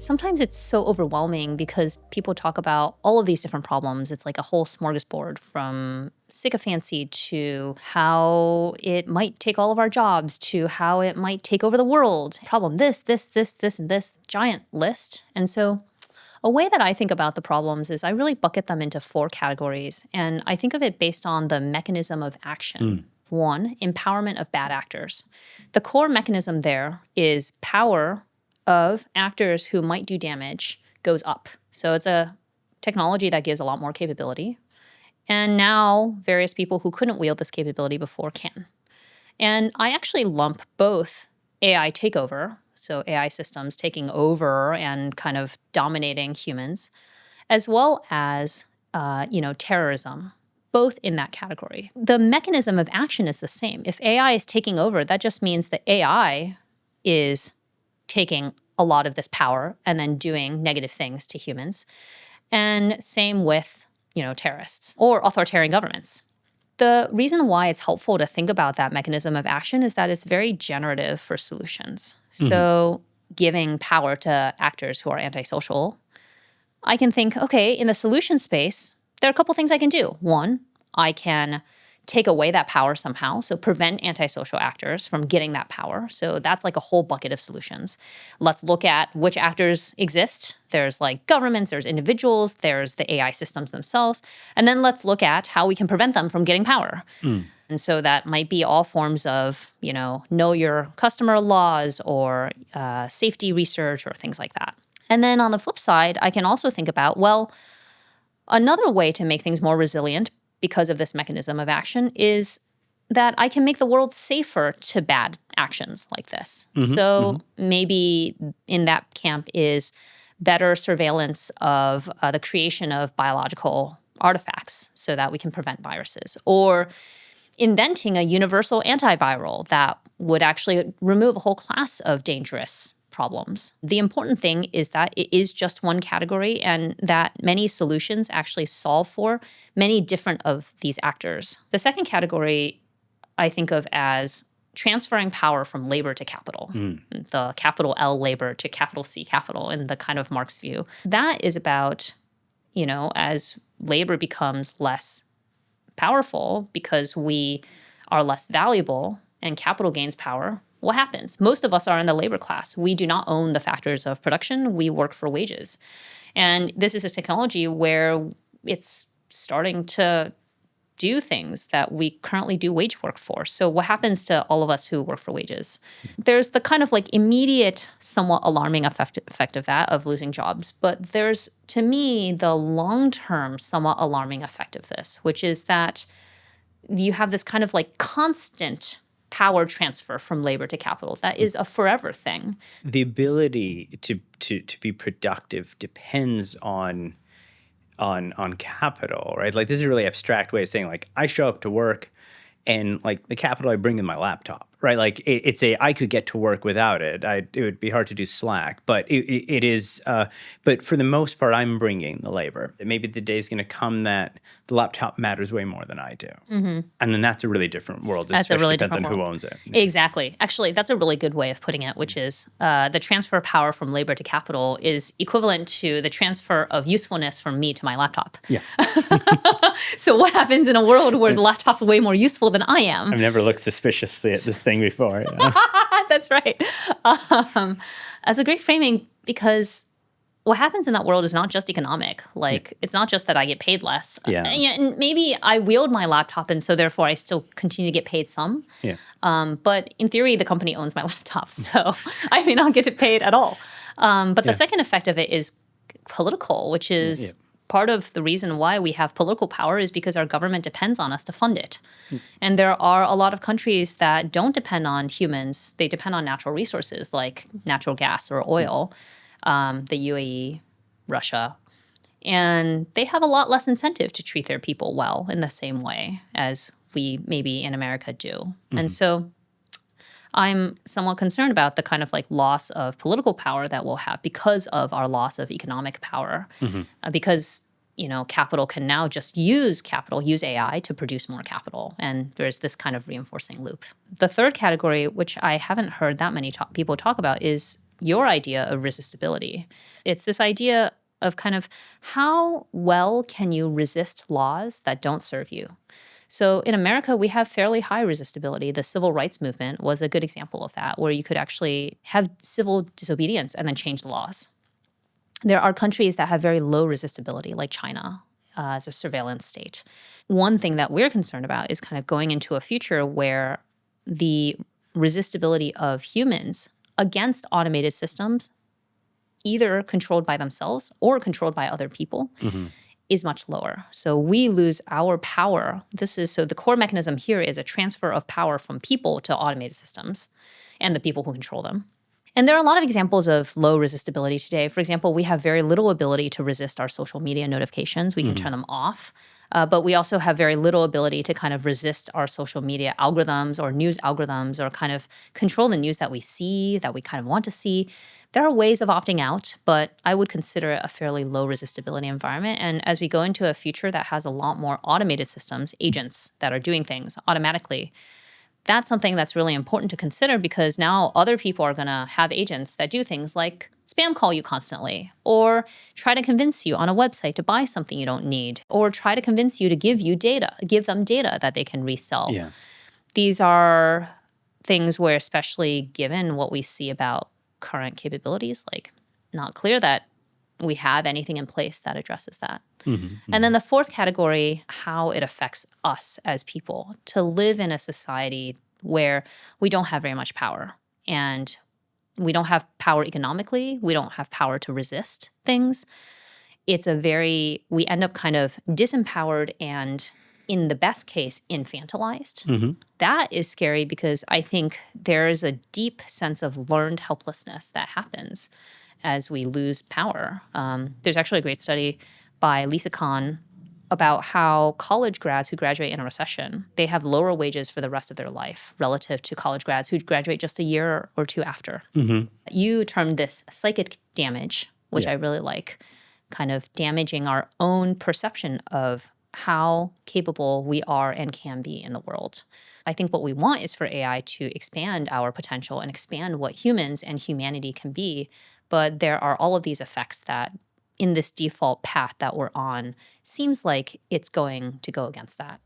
Sometimes it's so overwhelming because people talk about all of these different problems. It's like a whole smorgasbord from sycophancy to how it might take all of our jobs to how it might take over the world. Problem this, and this giant list. And so a way that I think about the problems is I really bucket them into 4 categories. And I think of it based on the mechanism of action. 1, empowerment of bad actors. The core mechanism there is power of actors who might do damage goes up. So it's a technology that gives a lot more capability. And now various people who couldn't wield this capability before can. And I actually lump both AI takeover, so AI systems taking over and kind of dominating humans, as well as terrorism, both in that category. The mechanism of action is the same. If AI is taking over, that just means that AI is taking a lot of this power and then doing negative things to humans. And same with, terrorists or authoritarian governments. The reason why it's helpful to think about that mechanism of action is that it's very generative for solutions. So giving power to actors who are antisocial, I can think, okay, in the solution space, there are a couple things I can do. 1, I can take away that power somehow, so prevent antisocial actors from getting that power. So that's like a whole bucket of solutions. Let's look at which actors exist. There's like governments, there's individuals, there's the AI systems themselves. And then let's look at how we can prevent them from getting power. And so that might be all forms of, know your customer laws or safety research or things like that. And then on the flip side, I can also think about, another way to make things more resilient because of this mechanism of action is that I can make the world safer to bad actions like this. So maybe in that camp is better surveillance of the creation of biological artifacts so that we can prevent viruses, or inventing a universal antiviral that would actually remove a whole class of dangerous problems. The important thing is that it is just one category and that many solutions actually solve for many different of these actors. The second category I think of as transferring power from labor to capital, the capital L labor to capital C capital in the kind of Marx view. That is about, as labor becomes less powerful because we are less valuable and capital gains power, what happens? Most of us are in the labor class. We do not own the factors of production. We work for wages. And this is a technology where it's starting to do things that we currently do wage work for. So what happens to all of us who work for wages? There's the kind of like immediate, somewhat alarming effect of that, of losing jobs. But there's, to me, the long-term, somewhat alarming effect of this, which is that you have this kind of like constant power transfer from labor to capital. That is a forever thing. The ability to be productive depends on capital, right? Like, this is a really abstract way of saying, like, I show up to work and like the capital I bring in my laptop, right? Like I could get to work without it. It would be hard to do Slack, but it is. But for the most part, I'm bringing the labor. Maybe the day's going to come that the laptop matters way more than I do, and then that's a really different world. That's a really depends different on world. who owns it. Exactly. Actually, that's a really good way of putting it, which is the transfer of power from labor to capital is equivalent to the transfer of usefulness from me to my laptop. Yeah. So what happens in a world where the laptop's way more useful than I am? I've never looked suspiciously at this thing before. That's right. That's a great framing, because what happens in that world is not just economic. Like, it's not just that I get paid less. Yeah. And maybe I wield my laptop, and so therefore I still continue to get paid some. Yeah. But in theory, the company owns my laptop, so I may not get paid at all. But the second effect of it is political, which is part of the reason why we have political power is because our government depends on us to fund it. And there are a lot of countries that don't depend on humans. They depend on natural resources like natural gas or oil, the UAE, Russia. And they have a lot less incentive to treat their people well in the same way as we maybe in America do. And so I'm somewhat concerned about the kind of like loss of political power that we'll have because of our loss of economic power. Because, capital can now just use AI to produce more capital. And there's this kind of reinforcing loop. The third category, which I haven't heard that many people talk about, is your idea of resistibility. It's this idea of kind of how well can you resist laws that don't serve you? So in America, we have fairly high resistibility. The civil rights movement was a good example of that, where you could actually have civil disobedience and then change the laws. There are countries that have very low resistibility, like China, as a surveillance state. One thing that we're concerned about is kind of going into a future where the resistibility of humans against automated systems, either controlled by themselves or controlled by other people, Hmm. is much lower. So we lose our power. So the core mechanism here is a transfer of power from people to automated systems and the people who control them. And there are a lot of examples of low resistibility today. For example, we have very little ability to resist our social media notifications. We can Hmm. turn them off. But we also have very little ability to kind of resist our social media algorithms or news algorithms or kind of control the news that we see, that we kind of want to see. There are ways of opting out, but I would consider it a fairly low resistibility environment. And as we go into a future that has a lot more automated systems, agents that are doing things automatically, that's something that's really important to consider because now other people are going to have agents that do things like spam call you constantly or try to convince you on a website to buy something you don't need or try to convince you to give them data that they can resell. Yeah. These are things where, especially given what we see about current capabilities, like not clear that we have anything in place that addresses that. Hmm. And then Hmm. the fourth category, how it affects us as people to live in a society where we don't have very much power and we don't have power economically, we don't have power to resist things. We end up kind of disempowered and, in the best case, infantilized. Hmm. That is scary because I think there is a deep sense of learned helplessness that happens as we lose power. There's actually a great study by Lisa Kahn about how college grads who graduate in a recession, they have lower wages for the rest of their life relative to college grads who graduate just a year or two after. Hmm. You termed this psychic damage, which Yeah. I really like, kind of damaging our own perception of how capable we are and can be in the world. I think what we want is for AI to expand our potential and expand what humans and humanity can be. But there are all of these effects that, in this default path that we're on, seems like it's going to go against that.